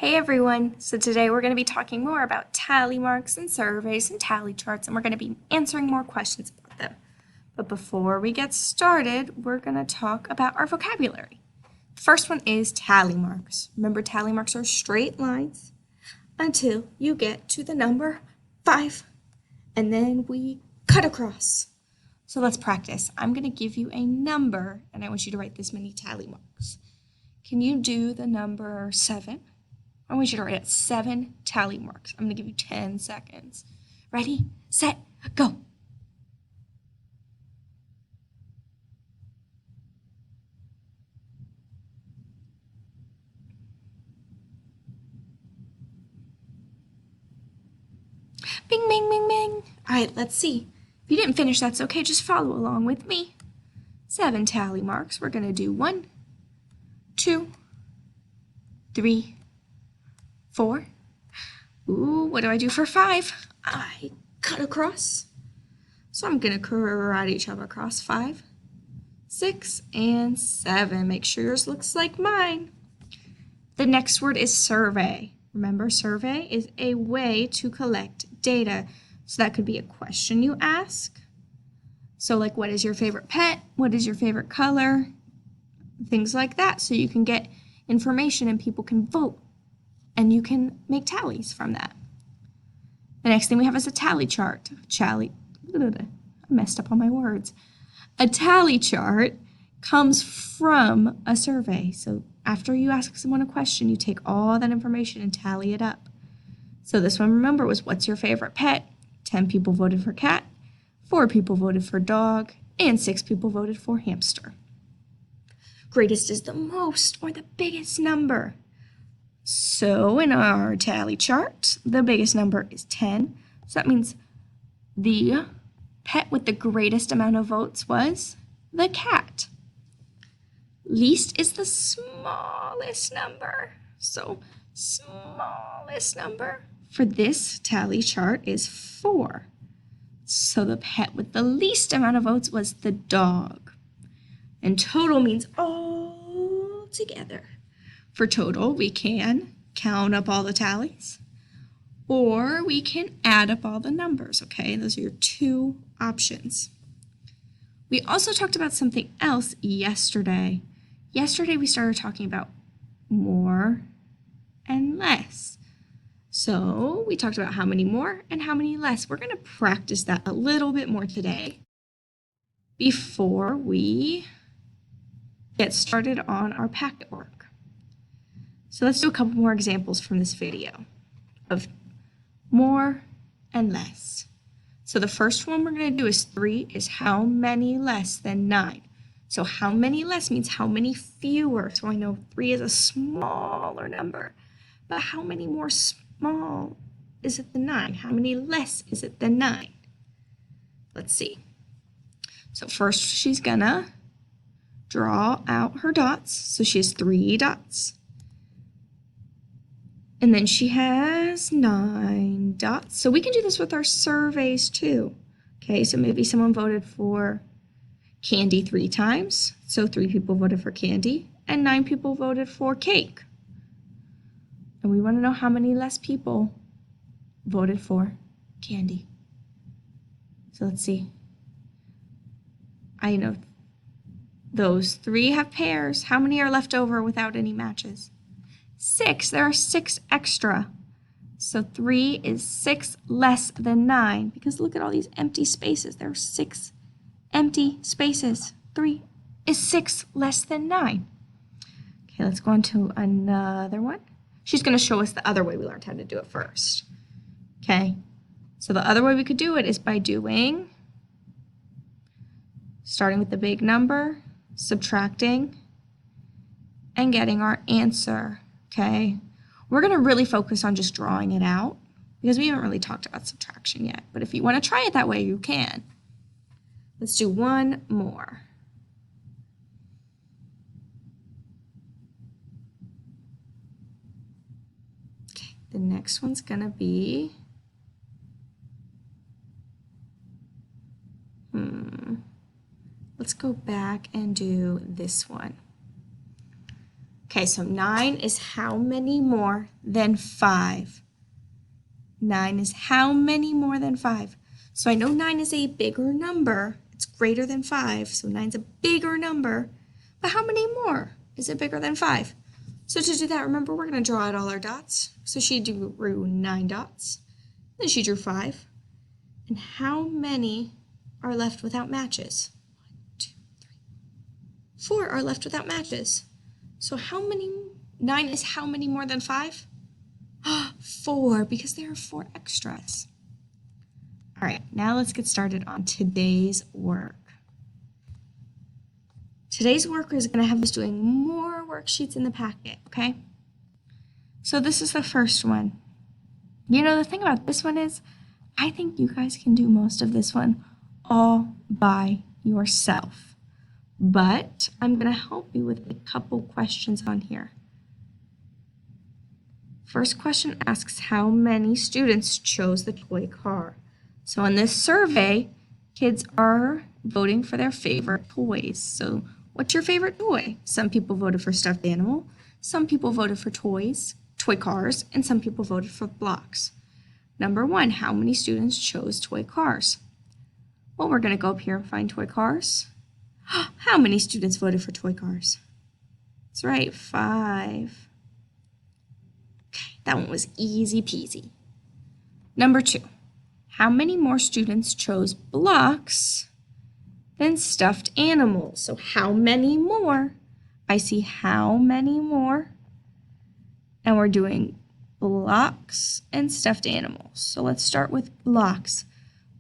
Hey everyone! So today we're going to be talking more about tally marks and surveys and tally charts, and we're going to be answering more questions about them. But before we get started, we're going to talk about our vocabulary. The first one is tally marks. Remember, tally marks are straight lines until you get to the number 5, and then we cut across. So let's practice. I'm going to give you a number, and I want you to write this many tally marks. Can you do the number 7? I want you to write 7 tally marks. I'm going to give you 10 seconds. Ready, set, go. Bing, bing, bing, bing. All right, let's see. If you didn't finish, that's okay. Just follow along with me. 7 tally marks. We're going to do 1, 2, 3, 4. Ooh, what do I do for 5? I cut across. So I'm going to karate each other across 5, 6, and 7. Make sure yours looks like mine. The next word is survey. Remember, survey is a way to collect data. So that could be a question you ask. So like, what is your favorite pet? What is your favorite color? Things like that. So you can get information and people can vote and you can make tallies from that. The next thing we have is a tally chart. I messed up all my words. A tally chart comes from a survey. So after you ask someone a question, you take all that information and tally it up. So this one, remember, was what's your favorite pet? 10 people voted for cat, 4 people voted for dog, and 6 people voted for hamster. Greatest is the most or the biggest number. So in our tally chart, the biggest number is 10. So that means the pet with the greatest amount of votes was the cat. Least is the smallest number. So smallest number for this tally chart is 4. So the pet with the least amount of votes was the dog. And total means all together. For total, we can count up all the tallies, or we can add up all the numbers, okay? Those are your 2 options. We also talked about something else yesterday. Yesterday, we started talking about more and less. So we talked about how many more and how many less. We're going to practice that a little bit more today before we get started on our packet work. So let's do a couple more examples from this video of more and less. So the first one we're going to do is 3 is how many less than 9. So how many less means how many fewer. So I know 3 is a smaller number, but how many more small is it than 9? How many less is it than 9? Let's see. So first she's gonna draw out her dots. So she has 3 dots. And then she has 9 dots. So we can do this with our surveys too. Okay, so maybe someone voted for candy 3 times. So 3 people voted for candy and 9 people voted for cake. And we want to know how many less people voted for candy. So let's see. I know those 3 have pairs. How many are left over without any matches? 6. There are 6 extra. So 3 is 6 less than 9 because look at all these empty spaces. There are 6 empty spaces. 3 is 6 less than 9. Okay, let's go on to another one. She's going to show us the other way we learned how to do it first. Okay, so the other way we could do it is by starting with the big number, subtracting, and getting our answer. Okay, we're going to really focus on just drawing it out because we haven't really talked about subtraction yet. But if you want to try it that way, you can. Let's do one more. Okay, the next one's going to be, let's go back and do this one. Okay, Okay, so 9 is how many more than 5? 9 is how many more than 5? So I know 9 is a bigger number. It's greater than 5, so 9 is a bigger number. But how many more is it bigger than 5? So to do that, remember, we're going to draw out all our dots. So she drew 9 dots. Then she drew 5. And how many are left without matches? 1, 2, 3. 4 are left without matches. So how many? 9 is how many more than 5? 4, because there are 4 extras. All right, now let's get started on today's work. Today's work is going to have us doing more worksheets in the packet, okay? So this is the first one. You know, the thing about this one is, I think you guys can do most of this one all by yourself. But I'm going to help you with a couple questions on here. First question asks how many students chose the toy car. So in this survey, kids are voting for their favorite toys. So what's your favorite toy? Some people voted for stuffed animal, some people voted for toy cars, and some people voted for blocks. Number 1, how many students chose toy cars? Well, we're going to go up here and find toy cars. How many students voted for toy cars? That's right, 5. Okay, that one was easy peasy. Number 2, how many more students chose blocks than stuffed animals? So how many more? I see how many more, and we're doing blocks and stuffed animals. So let's start with blocks.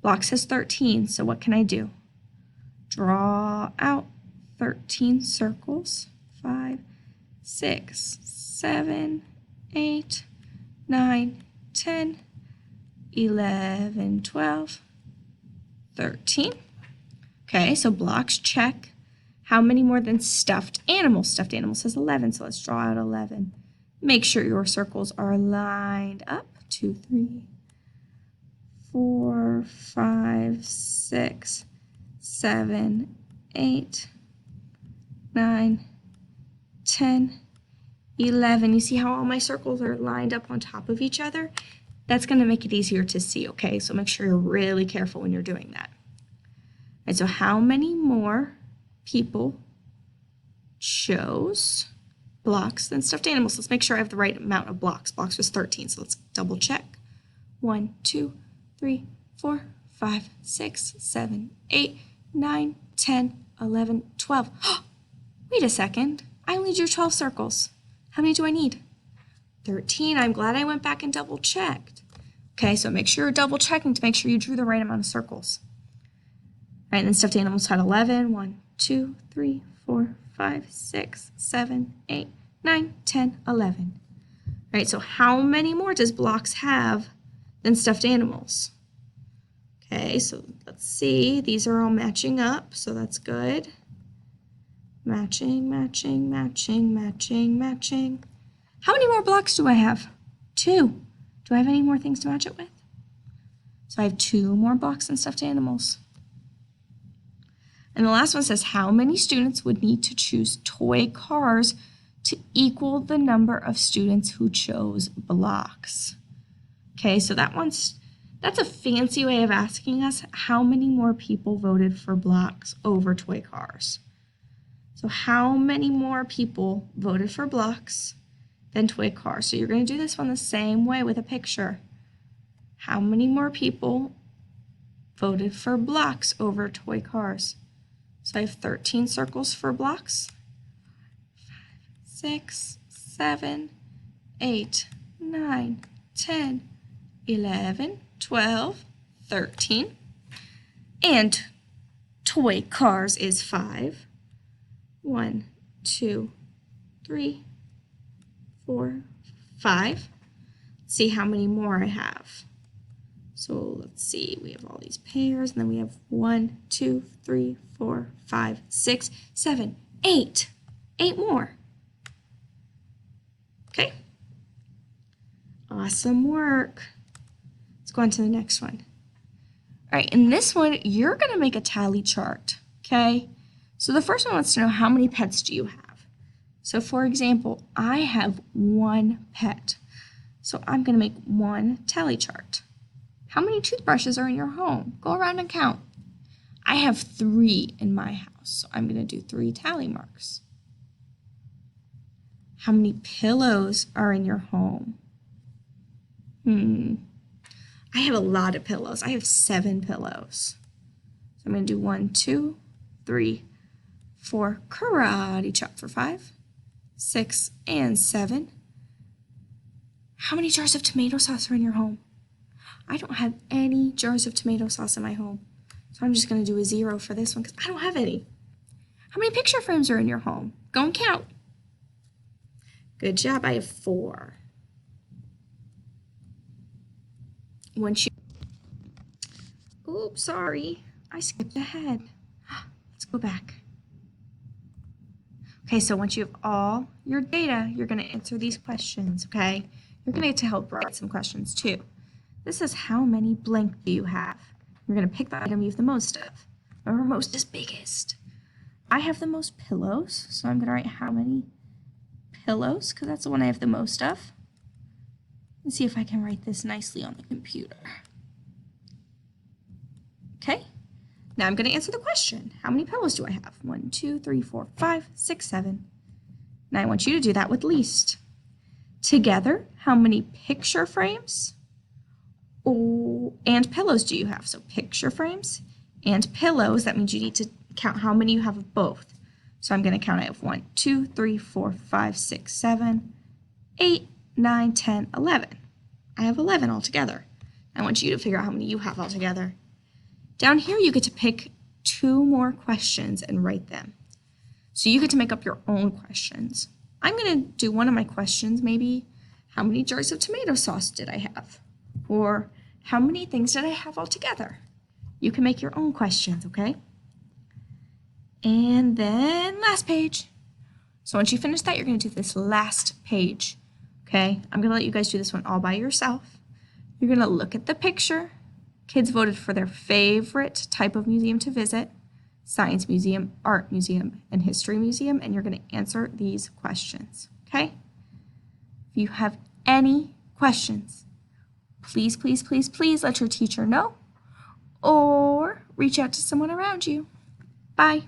Blocks has 13, so what can I do? Draw out 13 circles. 5, 6, 7, 8, 9, 10, 11, 12, 13. Okay, so blocks, check. How many more than stuffed animals? Stuffed animals has 11, so let's draw out 11. Make sure your circles are lined up. 2, 3, 4, 5, 6, 7, 8, 9, 10, 11. You see how all my circles are lined up on top of each other? That's going to make it easier to see, okay? So make sure you're really careful when you're doing that. And so how many more people chose blocks than stuffed animals? Let's make sure I have the right amount of blocks. Blocks was 13, so let's double check. 1, 2, 3, 4, 5, 6, 7, 8, 9, 10, 11, 12. Wait a second. I only drew 12 circles. How many do I need? 13. I'm glad I went back and double checked. Okay, so make sure you're double checking to make sure you drew the right amount of circles. All right, and then stuffed animals had 11. 1, 2, 3, 4, 5, 6, 7, 8, 9, 10, 11. All right, so how many more does blocks have than stuffed animals? Okay, so let's see. These are all matching up, so that's good. Matching, matching, matching, matching, matching. How many more blocks do I have? 2. Do I have any more things to match it with? So I have 2 more blocks than stuffed animals. And the last one says, how many students would need to choose toy cars to equal the number of students who chose blocks? Okay, so that's a fancy way of asking us how many more people voted for blocks over toy cars. So how many more people voted for blocks than toy cars? So you're going to do this one the same way with a picture. How many more people voted for blocks over toy cars? So I have 13 circles for blocks. 5, 6, 7, 8, 9, 10, 11, 12, 13. And toy cars is 5. 1, 2, 3, 4, 5. Let's see how many more I have. So let's see, we have all these pairs, and then we have 1, 2, 3, 4, 5, 6, 7, 8. 8 more. Okay. Awesome work. Let's go on to the next one. All right, in this one, you're going to make a tally chart, okay? So the first one wants to know, how many pets do you have? So for example, I have one pet. So I'm going to make one tally chart. How many toothbrushes are in your home? Go around and count. I have 3 in my house, so I'm going to do 3 tally marks. How many pillows are in your home? I have a lot of pillows. I have 7 pillows. So I'm going to do 1, 2, 3, 4, karate chop for 5, 6, and 7. How many jars of tomato sauce are in your home? I don't have any jars of tomato sauce in my home. So I'm just going to do a 0 for this one because I don't have any. How many picture frames are in your home? Go and count. Good job. I have 4. Oops, sorry. I skipped ahead. Let's go back. Okay, so once you have all your data, you're going to answer these questions, okay? You're going to get to help write some questions too. This is how many blank do you have? You're going to pick the item you have the most of. Remember, most is biggest. I have the most pillows, so I'm going to write how many pillows, because that's the one I have the most of. Let's see if I can write this nicely on the computer. Okay, now I'm going to answer the question. How many pillows do I have? 1, 2, 3, 4, 5, 6, 7. Now I want you to do that with least. Together, how many picture frames and pillows do you have? So picture frames and pillows, that means you need to count how many you have of both. So I'm going to count. I have 1, 2, 3, 4, 5, 6, 7, 8, 9, 10, 11. I have 11 altogether. I want you to figure out how many you have altogether. Down here, you get to pick 2 more questions and write them. So you get to make up your own questions. I'm going to do one of my questions, maybe, how many jars of tomato sauce did I have? Or how many things did I have altogether? You can make your own questions, okay? And then last page. So once you finish that, you're going to do this last page, okay? I'm going to let you guys do this one all by yourself. You're going to look at the picture. Kids voted for their favorite type of museum to visit: Science Museum, Art Museum, and History Museum, and you're going to answer these questions, okay? If you have any questions, please, please, please, please let your teacher know or reach out to someone around you. Bye.